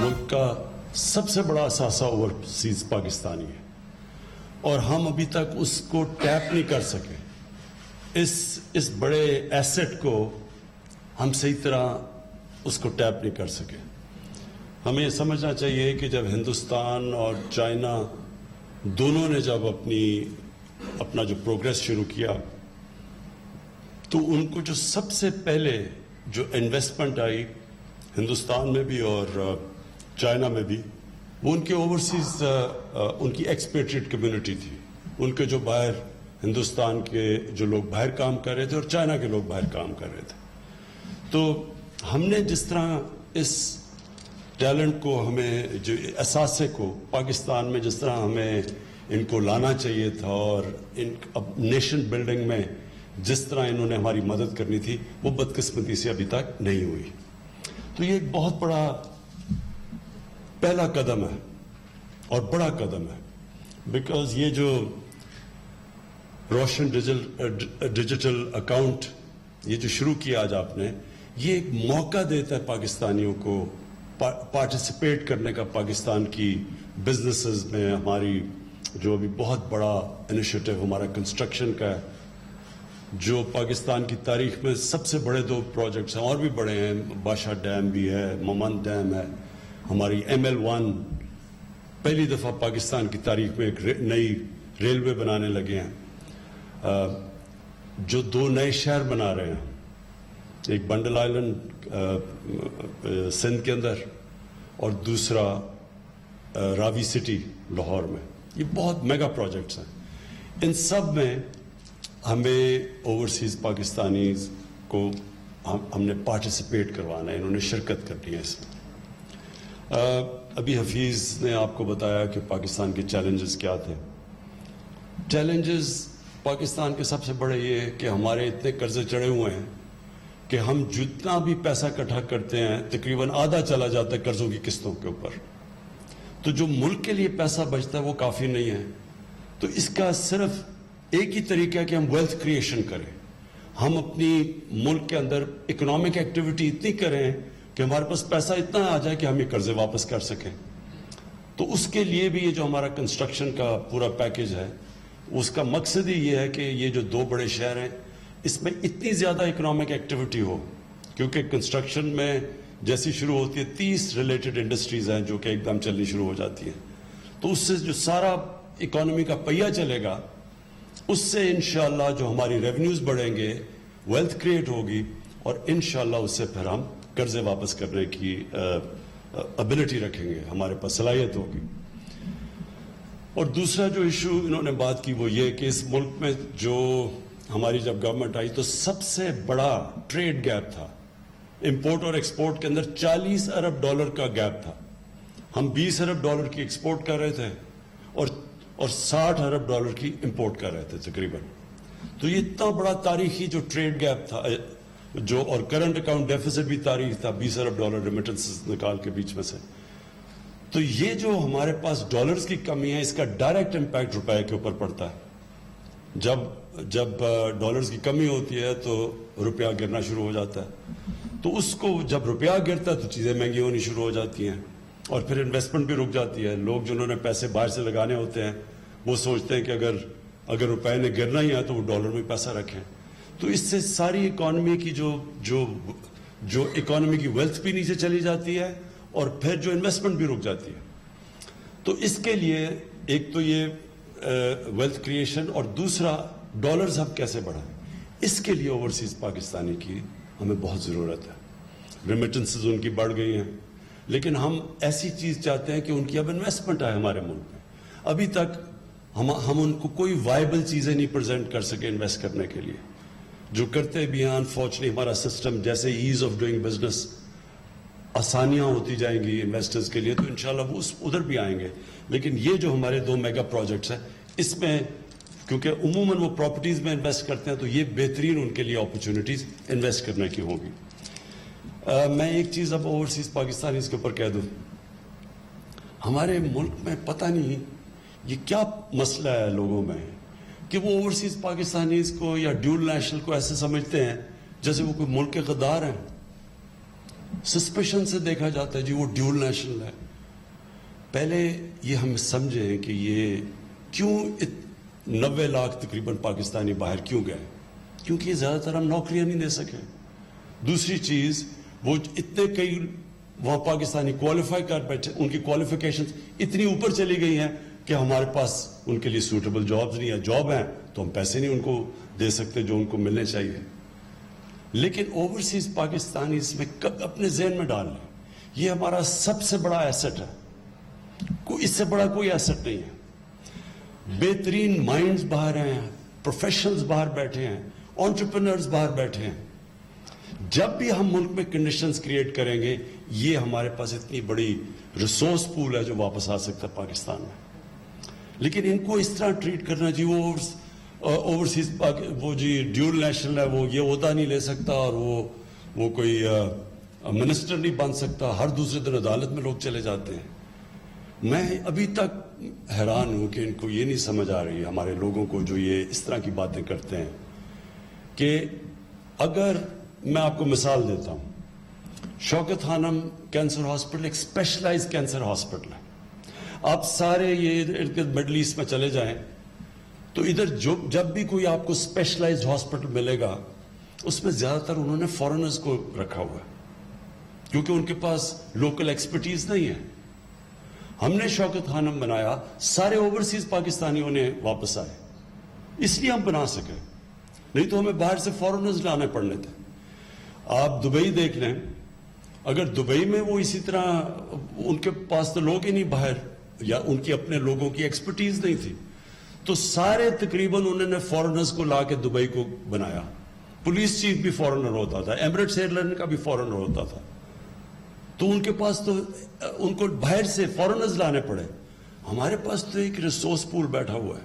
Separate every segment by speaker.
Speaker 1: ملک کا سب سے بڑا اثاثہ اوورسیز پاکستانی ہے اور ہم ابھی تک اس کو ٹیپ نہیں کر سکے. اس بڑے ایسٹ کو ہم صحیح طرح اس کو ٹیپ نہیں کر سکے. ہمیں یہ سمجھنا چاہیے کہ جب ہندوستان اور چائنا دونوں نے جب اپنا جو پروگریس شروع کیا تو ان کو جو سب سے پہلے جو انویسٹمنٹ آئی ہندوستان میں بھی اور چائنا میں بھی وہ ان کے اوورسیز ان کی ایکسپیٹریٹ کمیونٹی تھی. ان کے جو باہر ہندوستان کے جو لوگ باہر کام کر رہے تھے اور چائنا کے لوگ باہر کام کر رہے تھے. تو ہم نے جس طرح اس ٹیلنٹ کو ہمیں جو اثاثے کو پاکستان میں جس طرح ہمیں ان کو لانا چاہیے تھا اور نیشن بلڈنگ میں جس طرح انہوں نے ہماری مدد کرنی تھی وہ بدقسمتی سے ابھی تک نہیں ہوئی. تو یہ ایک بہت بڑا پہلا قدم ہے اور بڑا قدم ہے بیکاز یہ جو روشن ڈیجیٹل اکاؤنٹ یہ جو شروع کیا آج آپ نے یہ ایک موقع دیتا ہے پاکستانیوں کو پارٹیسپیٹ کرنے کا پاکستان کی بزنسز میں. ہماری جو ابھی بہت بڑا انیشیٹو ہمارا کنسٹرکشن کا ہے جو پاکستان کی تاریخ میں سب سے بڑے 2 پروجیکٹس ہیں اور بھی بڑے ہیں. بادشاہ ڈیم بھی ہے, ممن ڈیم ہے, ہماری ML1 پہلی دفعہ پاکستان کی تاریخ میں ایک نئی ریلوے بنانے لگے ہیں. جو 2 نئے شہر بنا رہے ہیں, ایک بنڈل آئلینڈ سندھ کے اندر اور دوسرا راوی سٹی لاہور میں. یہ بہت میگا پروجیکٹس ہیں. ان سب میں ہمیں اوورسیز پاکستانیز کو ہم نے پارٹیسپیٹ کروانا ہے, انہوں نے شرکت کرنی ہے اس میں. ابھی حفیظ نے آپ کو بتایا کہ پاکستان کے چیلنجز کیا تھے. چیلنجز پاکستان کے سب سے بڑے یہ ہے کہ ہمارے اتنے قرضے چڑھے ہوئے ہیں کہ ہم جتنا بھی پیسہ اکٹھا کرتے ہیں تقریباً آدھا چلا جاتا ہے قرضوں کی قسطوں کے اوپر. تو جو ملک کے لیے پیسہ بچتا ہے وہ کافی نہیں ہے. تو اس کا صرف ایک ہی طریقہ ہے کہ ہم ویلتھ کریشن کریں. ہم اپنی ملک کے اندر اکنامک ایکٹیویٹی اتنی کریں کہ ہمارے پاس پیسہ اتنا آ جائے کہ ہم یہ قرضے واپس کر سکیں. تو اس کے لیے بھی یہ جو ہمارا کنسٹرکشن کا پورا پیکج ہے اس کا مقصد ہی یہ ہے کہ یہ جو 2 بڑے شہر ہیں اس میں اتنی زیادہ اکنامک ایکٹیویٹی ہو کیونکہ کنسٹرکشن میں جیسی شروع ہوتی ہے 30 ریلیٹڈ انڈسٹریز ہیں جو کہ ایک دم چلنی شروع ہو جاتی ہیں. تو اس سے جو سارا اکانومی کا پہیہ چلے گا اس سے انشاءاللہ جو ہماری ریونیوز بڑھیں گے, ویلتھ کریٹ ہوگی اور انشاءاللہ اس سے پھر ہم قرضے واپس کرنے کی ابیلٹی رکھیں گے, ہمارے پاس صلاحیت ہوگی. اور دوسرا جو ایشو انہوں نے بات کی وہ یہ کہ اس ملک میں جو ہماری جب گورنمنٹ آئی تو سب سے بڑا ٹریڈ گیپ تھا. امپورٹ اور ایکسپورٹ کے اندر $40 ارب کا گیپ تھا. ہم $20 ارب کی ایکسپورٹ کر رہے تھے اور $60 ارب کی امپورٹ کر رہے تھے تقریباً. تو یہ اتنا بڑا تاریخی جو ٹریڈ گیپ تھا جو اور کرنٹ اکاؤنٹ ڈیفیسٹ بھی تاریخ تھا $20 ارب ریمیٹنسز نکال کے بیچ میں سے. تو یہ جو ہمارے پاس ڈالرز کی کمی ہے اس کا ڈائریکٹ امپیکٹ روپے کے اوپر پڑتا ہے. جب ڈالرز کی کمی ہوتی ہے تو روپیہ گرنا شروع ہو جاتا ہے. تو اس کو جب روپیہ گرتا ہے تو چیزیں مہنگی ہونی شروع ہو جاتی ہیں اور پھر انویسٹمنٹ بھی رک جاتی ہے. لوگ جنہوں نے پیسے باہر سے لگانے ہوتے ہیں وہ سوچتے ہیں کہ اگر روپے نے گرنا ہی ہے تو وہ ڈالر میں پیسہ رکھیں. تو اس سے ساری اکانومی کی جو اکانومی کی ویلتھ بھی نیچے چلی جاتی ہے اور پھر جو انویسٹمنٹ بھی رک جاتی ہے. تو اس کے لیے ایک تو یہ ویلتھ کریشن اور دوسرا ڈالرز ہم کیسے بڑھائیں اس کے لیے اوورسیز پاکستانی کی ہمیں بہت ضرورت ہے. ریمیٹنسز ان کی بڑھ گئی ہیں لیکن ہم ایسی چیز چاہتے ہیں کہ ان کی اب انویسٹمنٹ آئے ہمارے ملک میں. ابھی تک ہم ان کو کوئی وائبل چیزیں نہیں پریزنٹ کر سکے انویسٹ کرنے کے لیے. جو کرتے بھی ہیں انفارچونیٹلی ہمارا سسٹم جیسے ایز آف ڈوئنگ بزنس آسانیاں ہوتی جائیں گی انویسٹرز کے لیے تو انشاءاللہ وہ ادھر بھی آئیں گے. لیکن یہ جو ہمارے 2 میگا پروجیکٹس ہیں اس میں کیونکہ عموماً وہ پراپرٹیز میں انویسٹ کرتے ہیں تو یہ بہترین ان کے لیے اپرچونٹیز انویسٹ کرنے کی ہوگی. میں ایک چیز اب اوورسیز پاکستانی اس کے اوپر کہہ دوں. ہمارے ملک میں پتہ نہیں یہ کیا مسئلہ ہے لوگوں میں کہ وہ اوورسیز پاکستانیز کو یا ڈیول نیشنل کو ایسے سمجھتے ہیں جیسے وہ کوئی ملک کے غدار ہیں. سسپیشن سے دیکھا جاتا ہے جی وہ ڈیول نیشنل ہے. پہلے یہ ہم سمجھیں کہ یہ کیوں 90 لاکھ تقریباً پاکستانی باہر کیوں گئے, کیونکہ یہ زیادہ تر ہم نوکریاں نہیں دے سکے. دوسری چیز وہ اتنے کئی وہاں پاکستانی کوالیفائی کر بیٹھے, ان کی کوالیفیکیشن اتنی اوپر چلی گئی ہیں کہ ہمارے پاس ان کے لیے سوٹیبل جابز نہیں ہیں. جاب ہیں تو ہم پیسے نہیں ان کو دے سکتے جو ان کو ملنے چاہیے. لیکن اوورسیز پاکستانی اس میں اپنے ذہن میں ڈال لیں, یہ ہمارا سب سے بڑا ایسٹ ہے, اس سے بڑا کوئی ایسٹ نہیں ہے. بہترین مائنڈز باہر ہیں, پروفیشنلز باہر بیٹھے ہیں, انٹرپرینرز باہر بیٹھے ہیں. جب بھی ہم ملک میں کنڈیشنز کریٹ کریں گے, یہ ہمارے پاس اتنی بڑی ریسورس پول ہے جو واپس آ سکتا ہے پاکستان میں. لیکن ان کو اس طرح ٹریٹ کرنا جی وہ اوورسیز وہ جی ڈیول نیشنل ہے, وہ یہ عہدہ نہیں لے سکتا اور وہ کوئی منسٹر نہیں بن سکتا, ہر دوسرے دن عدالت میں لوگ چلے جاتے ہیں. میں ابھی تک حیران ہوں کہ ان کو یہ نہیں سمجھ آ رہی ہے ہمارے لوگوں کو جو یہ اس طرح کی باتیں کرتے ہیں کہ اگر میں آپ کو مثال دیتا ہوں, شوکت خانم کینسر ہاسپٹل ایک اسپیشلائز کینسر ہاسپٹل ہے. آپ سارے یہ ارد گرد مڈل ایسٹ میں چلے جائیں تو ادھر جب بھی کوئی آپ کو اسپیشلائزڈ ہاسپٹل ملے گا اس میں زیادہ تر انہوں نے فورنرز کو رکھا ہوا ہے کیونکہ ان کے پاس لوکل ایکسپرٹیز نہیں ہے. ہم نے شوکت خانم بنایا, سارے اوورسیز پاکستانیوں نے واپس آئے, اس لیے ہم بنا سکے, نہیں تو ہمیں باہر سے فورنرز لانے پڑنے تھے. آپ دبئی دیکھ لیں, اگر دبئی میں وہ اسی طرح ان کے پاس تو لوگ ہی نہیں باہر, یا ان کی اپنے لوگوں کی ایکسپرٹیز نہیں تھی, تو سارے تقریباً انہوں نے فورنرز کو لا کے دبئی کو بنایا. پولیس چیف بھی فورنر ہوتا تھا, ایمریٹس ایئر لائن کا بھی فورنر ہوتا تھا. تو ان کے پاس تو ان کو باہر سے فورنرز لانے پڑے. ہمارے پاس تو ایک ریسورس پول بیٹھا ہوا ہے,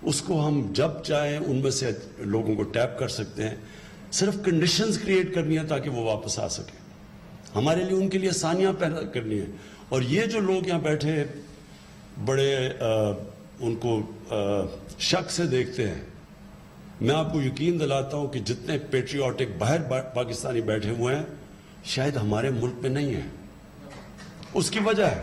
Speaker 1: اس کو ہم جب چاہیں ان میں سے لوگوں کو ٹیپ کر سکتے ہیں. صرف کنڈیشنز کریٹ کرنی ہے تاکہ وہ واپس آ سکیں. ہمارے لیے ان کے لیے آسانیاں پیدا کرنی ہے. اور یہ جو لوگ یہاں بیٹھے بڑے ان کو شک سے دیکھتے ہیں, میں آپ کو یقین دلاتا ہوں کہ جتنے پیٹریوٹک باہر پاکستانی بیٹھے ہوئے ہیں شاید ہمارے ملک میں نہیں ہیں. اس کی وجہ ہے,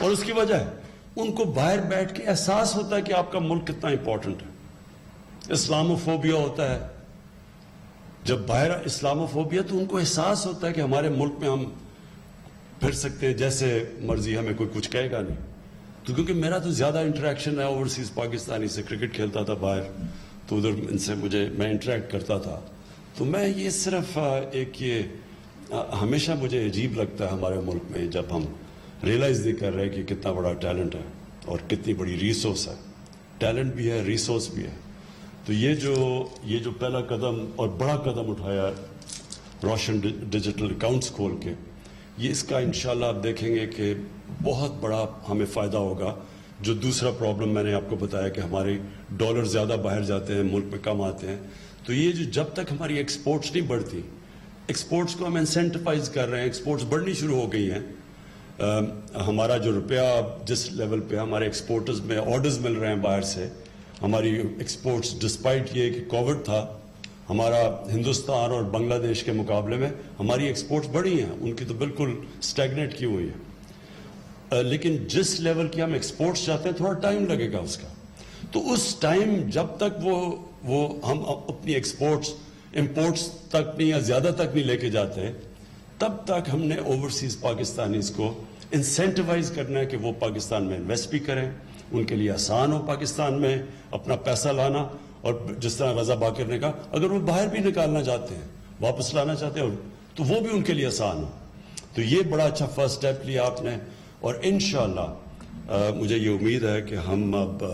Speaker 1: اور اس کی وجہ ہے ان کو باہر بیٹھ کے احساس ہوتا ہے کہ آپ کا ملک کتنا امپورٹنٹ ہے. اسلاموفوبیا ہوتا ہے, جب باہر اسلاموفوبیا تو ان کو احساس ہوتا ہے کہ ہمارے ملک میں ہم پھر سکتے ہیں جیسے مرضی, ہمیں کوئی کچھ کہے گا نہیں. تو کیونکہ میرا تو زیادہ انٹریکشن ہے اوورسیز پاکستانی سے, کرکٹ کھیلتا تھا باہر تو ادھر ان سے میں انٹریکٹ کرتا تھا. تو میں یہ صرف ایک یہ ہمیشہ مجھے عجیب لگتا ہے ہمارے ملک میں جب ہم ریئلائز نہیں کر رہے کہ کتنا بڑا ٹیلنٹ ہے اور کتنی بڑی ریسورس ہے. ٹیلنٹ بھی ہے, ریسورس بھی ہے. تو یہ جو پہلا قدم اور بڑا قدم اٹھایا روشن ڈیجیٹل اکاؤنٹس کھول کے, یہ اس کا انشاءاللہ آپ دیکھیں گے کہ بہت بڑا ہمیں فائدہ ہوگا. جو دوسرا پرابلم میں نے آپ کو بتایا کہ ہمارے ڈالر زیادہ باہر جاتے ہیں, ملک میں کم آتے ہیں, تو یہ جو جب تک ہماری ایکسپورٹس نہیں بڑھتی, ایکسپورٹس کو ہم انسینٹیفائز کر رہے ہیں, ایکسپورٹس بڑھنی شروع ہو گئی ہیں. ہمارا جو روپیہ جس لیول پہ ہمارے ایکسپورٹرز میں آرڈرز مل رہے ہیں باہر سے, ہماری ایکسپورٹس ڈسپائٹ یہ کہ کووڈ تھا, ہمارا ہندوستان اور بنگلہ دیش کے مقابلے میں ہماری ایکسپورٹس بڑھی ہیں, ان کی تو بالکل سٹیگنیٹ کی ہوئی ہے. لیکن جس لیول کی ہم ایکسپورٹس چاہتے ہیں تھوڑا ٹائم لگے گا اس کا. تو اس ٹائم جب تک وہ ہم اپنی ایکسپورٹس امپورٹس تک نہیں یا زیادہ تک نہیں لے کے جاتے, تب تک ہم نے اوورسیز پاکستانیز کو انسینٹیوائز کرنا ہے کہ وہ پاکستان میں انویسٹ بھی کریں, ان کے لیے آسان ہو پاکستان میں اپنا پیسہ لانا. اور جس طرح رضا باقر نے کہا, اگر وہ باہر بھی نکالنا چاہتے ہیں, واپس لانا چاہتے ہیں, تو وہ بھی ان کے لیے آسان ہو. تو یہ بڑا اچھا فرسٹ اسٹیپ لیا آپ نے, اور انشاءاللہ مجھے یہ امید ہے کہ ہم اب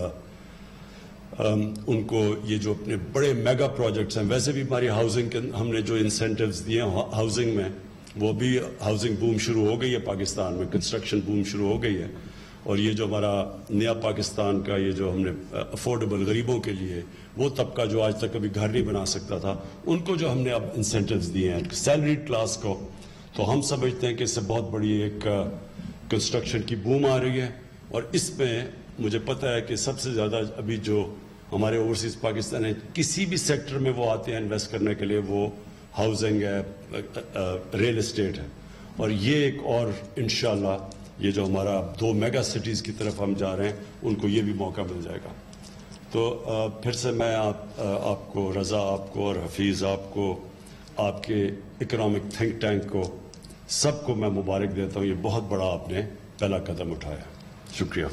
Speaker 1: ان کو یہ جو اپنے بڑے میگا پروجیکٹس ہیں, ویسے بھی ہماری ہاؤسنگ کے ہم نے جو انسینٹیوز دیے ہیں ہاؤسنگ میں, وہ بھی ہاؤسنگ بوم شروع ہو گئی ہے پاکستان میں, کنسٹرکشن بوم شروع ہو گئی ہے. اور یہ جو ہمارا نیا پاکستان کا یہ جو ہم نے افورڈیبل غریبوں کے لیے, وہ طبقہ جو آج تک کبھی گھر نہیں بنا سکتا تھا, ان کو جو ہم نے اب انسینٹیوز دیے ہیں سیلریڈ کلاس کو, تو ہم سمجھتے ہیں کہ اس سے بہت بڑی ایک کنسٹرکشن کی بوم آ رہی ہے. اور اس میں مجھے پتہ ہے کہ سب سے زیادہ ابھی جو ہمارے اوورسیز پاکستان ہے, کسی بھی سیکٹر میں وہ آتے ہیں انویسٹ کرنے کے لیے, وہ ہاؤسنگ ہے, ریل اسٹیٹ ہے, اور یہ ایک اور انشاءاللہ یہ جو ہمارا 2 میگا سٹیز کی طرف ہم جا رہے ہیں ان کو یہ بھی موقع مل جائے گا. تو پھر سے میں آپ کو, رضا آپ کو اور حفیظ آپ کو, آپ کے اکنامک تھنک ٹینک کو, سب کو میں مبارک دیتا ہوں. یہ بہت بڑا آپ نے پہلا قدم اٹھایا. شکریہ.